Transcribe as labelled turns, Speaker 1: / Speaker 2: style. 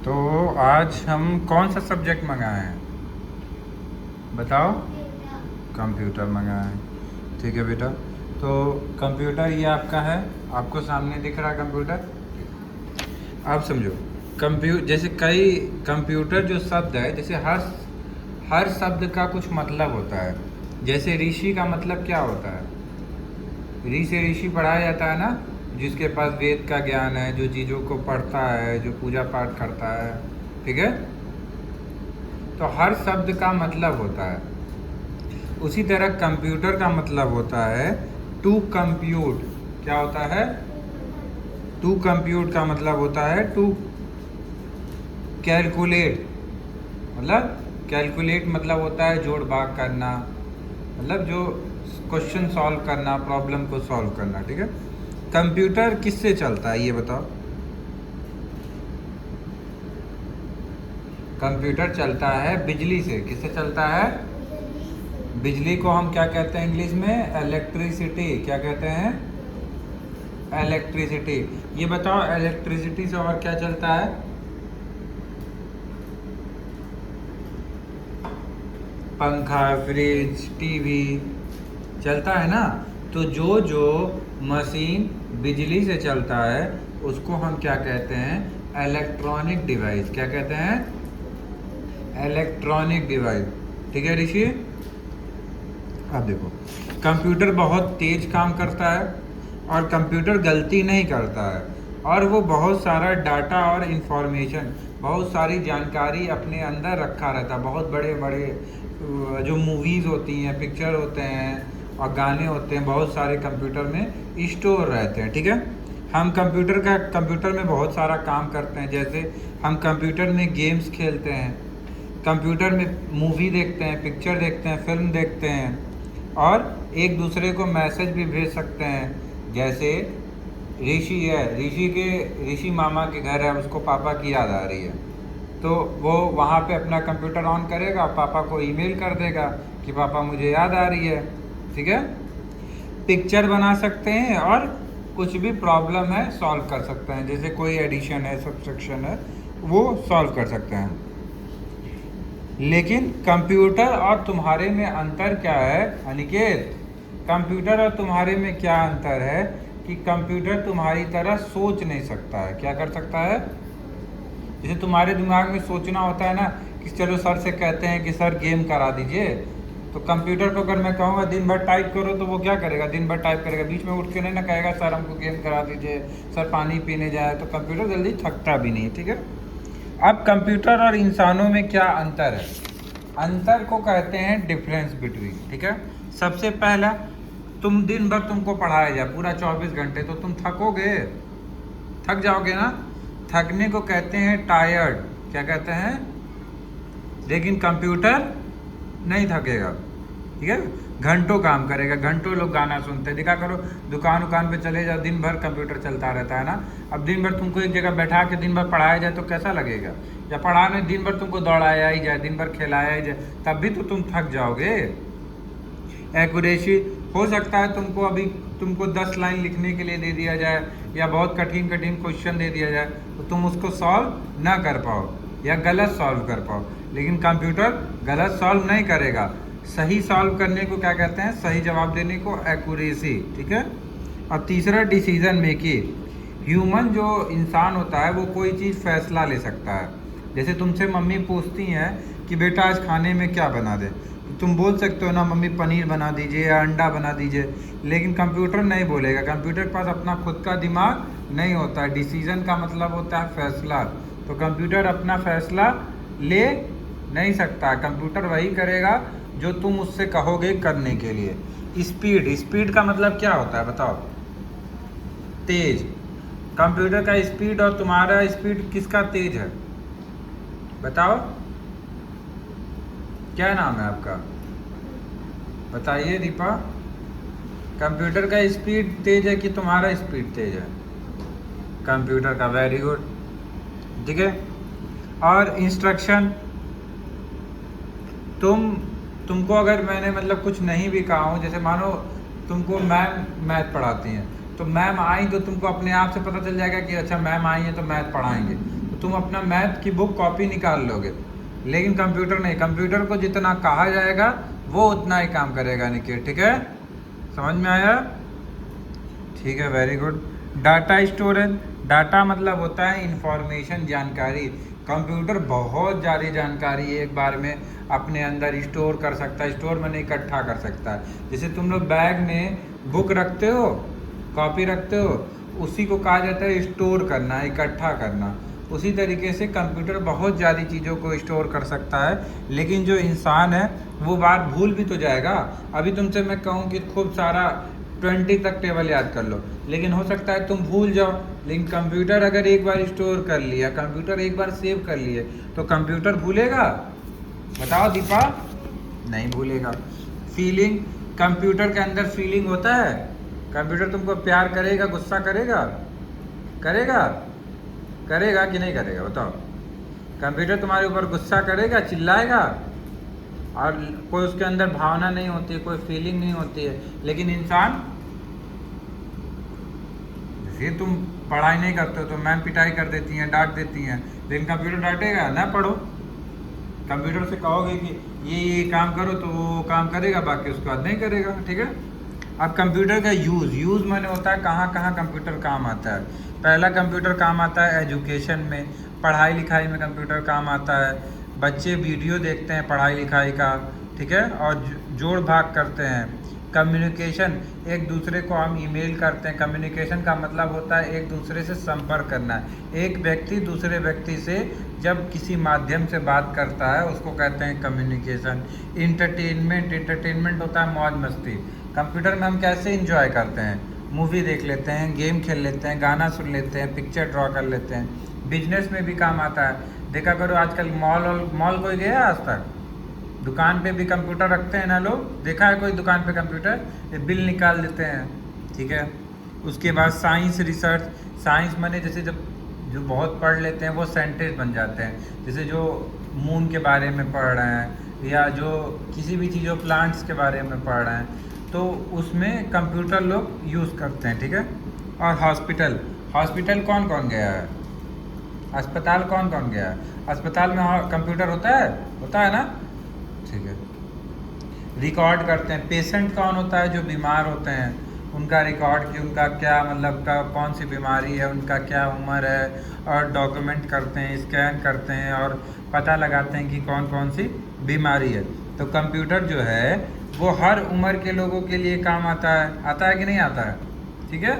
Speaker 1: तो आज हम कौन सा सब्जेक्ट मंगाए हैं बताओ। कंप्यूटर मंगाए हैं, ठीक है बेटा। तो कंप्यूटर ये आपका है, आपको सामने दिख रहा है कंप्यूटर। आप समझो जैसे कई कंप्यूटर जो शब्द है, जैसे हर शब्द का कुछ मतलब होता है। जैसे ऋषि का मतलब क्या होता है? ऋषि से ऋषि पढ़ाया जाता है ना, जिसके पास वेद का ज्ञान है, जो चीज़ों को पढ़ता है, जो पूजा पाठ करता है, ठीक है। तो हर शब्द का मतलब होता है। उसी तरह कंप्यूटर का मतलब होता है टू कंप्यूट। क्या होता है? टू कंप्यूट का मतलब होता है टू कैलकुलेट। मतलब होता है जोड़ भाग करना, मतलब जो क्वेश्चन सॉल्व करना, प्रॉब्लम को सॉल्व करना, ठीक है। कंप्यूटर किससे चलता है ये बताओ। कंप्यूटर चलता है बिजली से। किससे चलता है? बिजली को हम क्या कहते हैं इंग्लिश में? इलेक्ट्रिसिटी। क्या कहते हैं? इलेक्ट्रिसिटी। ये बताओ इलेक्ट्रिसिटी से और क्या चलता है? पंखा, फ्रिज, टीवी चलता है ना। तो जो जो मशीन बिजली से चलता है उसको हम क्या कहते हैं? Electronic device. क्या कहते हैं? इलेक्ट्रॉनिक डिवाइस, ठीक है ऋषि। अब देखो कंप्यूटर बहुत तेज काम करता है और कंप्यूटर गलती नहीं करता है, और वो बहुत सारा डाटा और इन्फॉर्मेशन, बहुत सारी जानकारी अपने अंदर रखा रहता है। बहुत बड़े बड़े जो मूवीज़ होती हैं, पिक्चर होते हैं और गाने होते हैं, बहुत सारे कंप्यूटर में स्टोर रहते हैं, ठीक है। हम कंप्यूटर में बहुत सारा काम करते हैं। जैसे हम कंप्यूटर में गेम्स खेलते हैं, कंप्यूटर में मूवी देखते हैं, पिक्चर देखते हैं, फिल्म देखते हैं, और एक दूसरे को मैसेज भी भेज सकते हैं। जैसे ऋषि है, ऋषि मामा के घर है, उसको पापा की याद आ रही है, तो वो वहाँ पे अपना कंप्यूटर ऑन करेगा, पापा को ईमेल कर देगा कि पापा मुझे याद आ रही है, ठीक है। पिक्चर बना सकते हैं और कुछ भी प्रॉब्लम है सॉल्व कर सकते हैं। जैसे कोई एडिशन है, सब्ट्रैक्शन है, वो सॉल्व कर सकते हैं। लेकिन कंप्यूटर और तुम्हारे में अंतर क्या है अनिकेत? कंप्यूटर और तुम्हारे में क्या अंतर है कि कंप्यूटर तुम्हारी तरह सोच नहीं सकता है। क्या कर सकता है? जैसे तुम्हारे दिमाग में सोचना होता है ना कि चलो सर से कहते हैं कि सर गेम करा दीजिए, तो कंप्यूटर को अगर मैं कहूँगा दिन भर टाइप करो तो वो क्या करेगा? दिन भर टाइप करेगा, बीच में उठ के नहीं ना कहेगा सर हमको गेम करा दीजिए, सर पानी पीने जाए। तो कंप्यूटर जल्दी थकता भी नहीं, ठीक है। अब कंप्यूटर और इंसानों में क्या अंतर है? अंतर को कहते हैं डिफरेंस बिटवीन, ठीक है। सबसे पहला, तुम दिन भर तुमको पढ़ाया जाए पूरा 24 घंटे, तो तुम थकोगे, थक जाओगे ना। थकने को कहते हैं टायर्ड। क्या कहते हैं? लेकिन कंप्यूटर नहीं थकेगा, ठीक है। घंटों काम करेगा, घंटों लोग गाना सुनते हैं। देखा करो दुकान पे चले जाओ, दिन भर कंप्यूटर चलता रहता है ना। अब दिन भर तुमको एक जगह बैठा के दिन भर पढ़ाया जाए तो कैसा लगेगा? या पढ़ाने दिन भर तुमको दौड़ाया ही जाए, दिन भर खिलाया ही जाए, तब भी तो तुम थक जाओगे। एक्यूरेसी, हो सकता है तुमको 10 लाइन लिखने के लिए दे दिया जाए या बहुत कठिन क्वेश्चन दे दिया जाए तो तुम उसको सॉल्व ना कर पाओ या गलत सॉल्व कर पाओ। लेकिन कंप्यूटर गलत सॉल्व नहीं करेगा, सही सॉल्व करने को क्या कहते हैं? सही जवाब देने को एक्यूरेसी, ठीक है। और तीसरा डिसीजन मेकिंग। ह्यूमन जो इंसान होता है वो कोई चीज़ फैसला ले सकता है। जैसे तुमसे मम्मी पूछती हैं कि बेटा आज खाने में क्या बना दे, तो तुम बोल सकते हो ना मम्मी पनीर बना दीजिए या अंडा बना दीजिए। लेकिन कंप्यूटर नहीं बोलेगा, कंप्यूटर के पास अपना खुद का दिमाग नहीं होता है। डिसीजन का मतलब होता है फैसला, तो कंप्यूटर अपना फैसला ले नहीं सकता। कंप्यूटर वही करेगा जो तुम उससे कहोगे करने के लिए। स्पीड का मतलब क्या होता है बताओ? तेज। कंप्यूटर का स्पीड और तुम्हारा स्पीड किसका तेज है बताओ? क्या नाम है आपका? बताइए दीपा। कंप्यूटर का स्पीड तेज है कि तुम्हारा स्पीड तेज है? कंप्यूटर का। वेरी गुड, ठीक है। और इंस्ट्रक्शन, तुमको अगर मैंने मतलब कुछ नहीं भी कहा हूँ, जैसे मानो तुमको मैम मैथ पढ़ाती हैं, तो मैम आई तो तुमको अपने आप से पता चल जाएगा कि अच्छा मैम आई है तो मैथ पढ़ाएंगे, तो तुम अपना मैथ की बुक कॉपी निकाल लोगे, लेकिन कंप्यूटर नहीं, कंप्यूटर को जितना कहा जाएगा वो उतना ही काम करेगा निकेत, ठीक है? समझ में आया? ठीक है, very good. Data storage, data मतलब होता है इंफॉर्मेशन, जानकारी। कंप्यूटर बहुत ज़्यादा जानकारी एक बार में अपने अंदर स्टोर कर सकता है, स्टोर मैंने इकट्ठा कर सकता है। जैसे तुम लोग बैग में बुक रखते हो, कॉपी रखते हो, उसी को कहा जाता है स्टोर करना, इकट्ठा करना। उसी तरीके से कंप्यूटर बहुत ज़्यादा चीज़ों को स्टोर कर सकता है, लेकिन जो इंसान है वो बार भूल भी तो जाएगा। अभी तुमसे मैं कहूँ कि खूब सारा 20 तक टेबल याद कर लो, लेकिन हो सकता है तुम भूल जाओ। लेकिन कंप्यूटर अगर एक बार स्टोर कर लिया, कंप्यूटर एक बार सेव कर लिए, तो कंप्यूटर भूलेगा? बताओ दीपा, नहीं भूलेगा। फीलिंग, कंप्यूटर के अंदर फीलिंग होता है। कंप्यूटर तुमको प्यार करेगा, गुस्सा करेगा? करेगा? करेगा कि नहीं करेगा बताओ? कंप्यूटर तुम्हारे ऊपर गुस्सा करेगा, चिल्लाएगा, और कोई उसके अंदर भावना नहीं होती है, कोई फीलिंग नहीं होती है। लेकिन इंसान, जैसे तुम पढ़ाई नहीं करते हो तो मैम पिटाई कर देती हैं, डांट देती हैं, लेकिन कंप्यूटर डांटेगा ना? पढ़ो, कंप्यूटर से कहोगे कि ये काम करो तो वो काम करेगा, बाकी उसके बाद नहीं करेगा, ठीक है? अब कंप्यूटर का यूज़ मैंने होता है कहाँ कहाँ कंप्यूटर काम आता है। पहला कंप्यूटर काम आता है एजुकेशन में, पढ़ाई लिखाई में कंप्यूटर काम आता है। बच्चे वीडियो देखते हैं पढ़ाई लिखाई का, ठीक है, और जोड़ भाग करते हैं। कम्युनिकेशन, एक दूसरे को हम ईमेल करते हैं। कम्युनिकेशन का मतलब होता है एक दूसरे से संपर्क करना है। एक व्यक्ति दूसरे व्यक्ति से जब किसी माध्यम से बात करता है उसको कहते हैं कम्युनिकेशन। इंटरटेनमेंट होता है मौज मस्ती। कंप्यूटर में हम कैसे इंजॉय करते हैं? मूवी देख लेते हैं, गेम खेल लेते हैं, गाना सुन लेते हैं, पिक्चर ड्रॉ कर लेते हैं। बिजनेस में भी काम आता है। देखा करो आजकल मॉल कोई गया आज तक? दुकान पे भी कंप्यूटर रखते हैं ना लोग? देखा है कोई दुकान पे कंप्यूटर? ये बिल निकाल देते हैं, ठीक है। उसके बाद साइंस रिसर्च, साइंस माने जैसे जब जो बहुत पढ़ लेते हैं वो साइंटिस्ट बन जाते हैं। जैसे जो मून के बारे में पढ़ रहे हैं या जो किसी भी चीज़ों प्लांट्स के बारे में पढ़ रहे हैं, तो उसमें कंप्यूटर लोग यूज़ करते हैं, ठीक है। और हॉस्पिटल कौन कौन गया है? अस्पताल कौन कौन गया है? अस्पताल में कंप्यूटर होता है ना, ठीक है। रिकॉर्ड करते हैं। पेशेंट कौन होता है? जो बीमार होते हैं उनका रिकॉर्ड, कि उनका क्या मतलब कौन सी बीमारी है, उनका क्या उम्र है, और डॉक्यूमेंट करते हैं, स्कैन करते हैं और पता लगाते हैं कि कौन कौन सी बीमारी है। तो कंप्यूटर जो है वो हर उम्र के लोगों के लिए काम आता है कि नहीं आता है, ठीक है।